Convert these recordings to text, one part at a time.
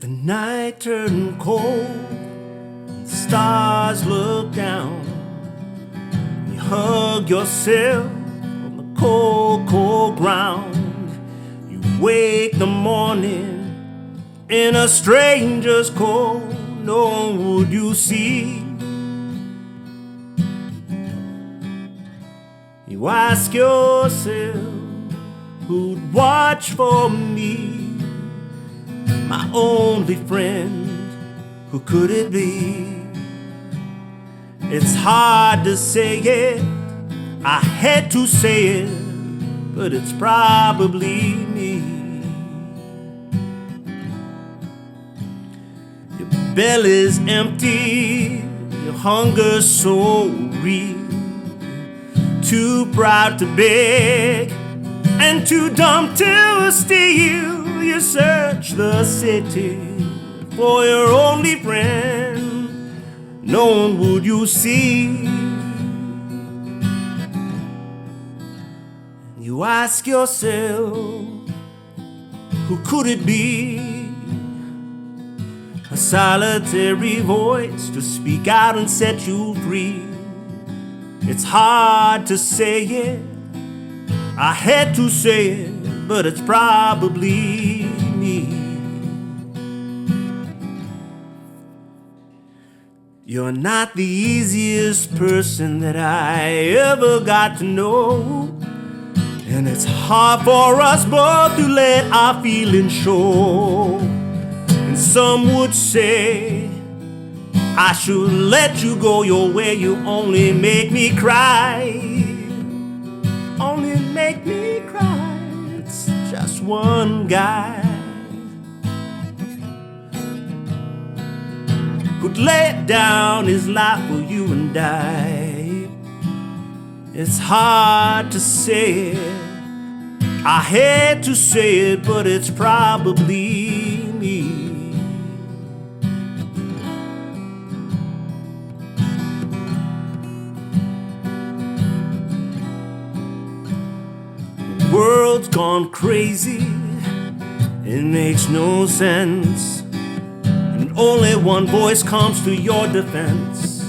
the night turned cold, the stars look down, you hug yourself on the cold, cold ground. You wake the morning in a stranger's cold, no one would you see. You ask yourself, who'd watch for me? My only friend, who could it be? It's hard to say it, I had to say it, but it's probably me. Your belly's empty, your hunger's so real, too proud to beg and too dumb to steal. You search the city for your only friend, no one would you see. You ask yourself, who could it be? A solitary voice to speak out and set you free. It's hard to say it, I had to say it, but it's probably me. You're not the easiest person that I ever got to know, and it's hard for us both to let our feelings show. And some would say I should let you go your way, you only make me cry. Only make me cry. It's just one guy who'd lay down his life for you and I. It's hard to say it, I hate to say it, but it's probably me. The world's gone crazy, it makes no sense, and only one voice comes to your defense.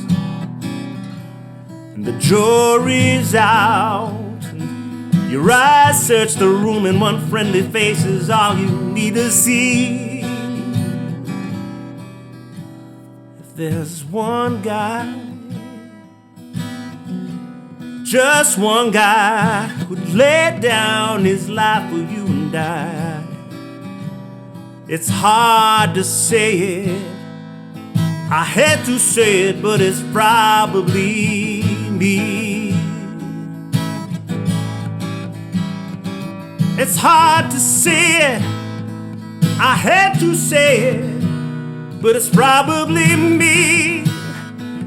And the jury's out, and your eyes search the room, and one friendly face is all you need to see. If there's one guy, just one guy, who'd lay down his life for you and I. It's hard to say it, I had to say it, but it's probably me. It's hard to say it, I had to say it, but it's probably me.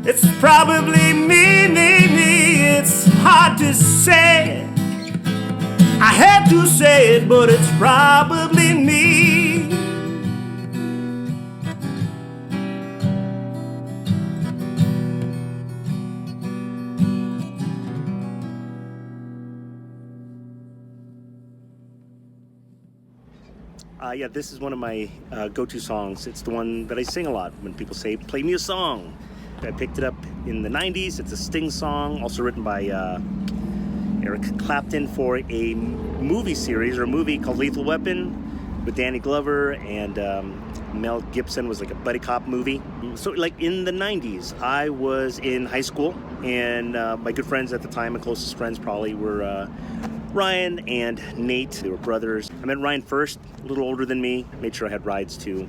It's probably me. It's hard to say it, I had to say it, but it's probably me. Yeah, this is one of my go-to songs. It's the one that I sing a lot when people say, play me a song. I picked it up in the 90s. It's a Sting song, also written by Eric Clapton for a movie series or a movie called Lethal Weapon with Danny Glover and Mel Gibson. Was like a buddy cop movie. So like in the 90s, I was in high school, and my good friends at the time, my closest friends probably were Ryan and Nate. They were brothers. I met Ryan first, a little older than me. Made sure I had rides to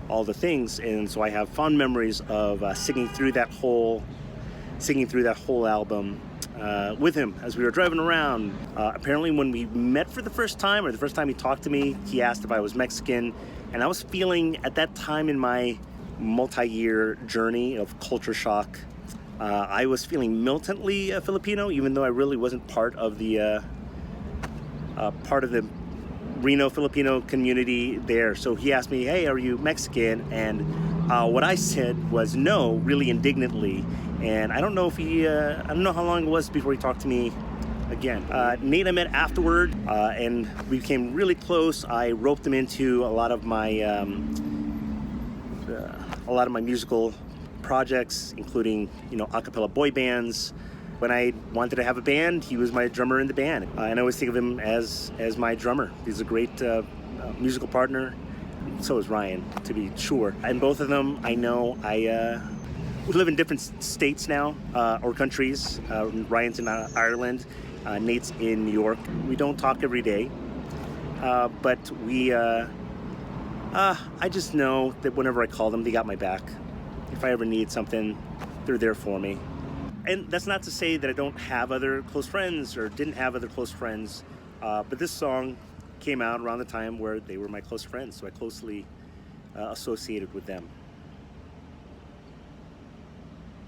all the things, and so I have fond memories of singing through that whole album with him as we were driving around. Apparently when we met for the first time, or the first time he talked to me, he asked if I was Mexican, and I was feeling at that time in my multi-year journey of culture shock, I was feeling militantly Filipino, even though I really wasn't part of the Reno Filipino community there. So he asked me, hey, are you Mexican? And what I said was no, really indignantly. And I don't know if I don't know how long it was before he talked to me again. Nate I met afterward, and we became really close. I roped him into a lot of my a lot of my musical projects, including, a cappella boy bands. When I wanted to have a band, he was my drummer in the band. And I always think of him as my drummer. He's a great musical partner. So is Ryan, to be sure. And both of them, I know, we live in different states now, or countries. Ryan's in Ireland, Nate's in New York. We don't talk every day, but I just know that whenever I call them, they got my back. If I ever need something, they're there for me. And that's not to say that I don't have other close friends or didn't have other close friends, but this song came out around the time where they were my close friends, so I closely associated with them.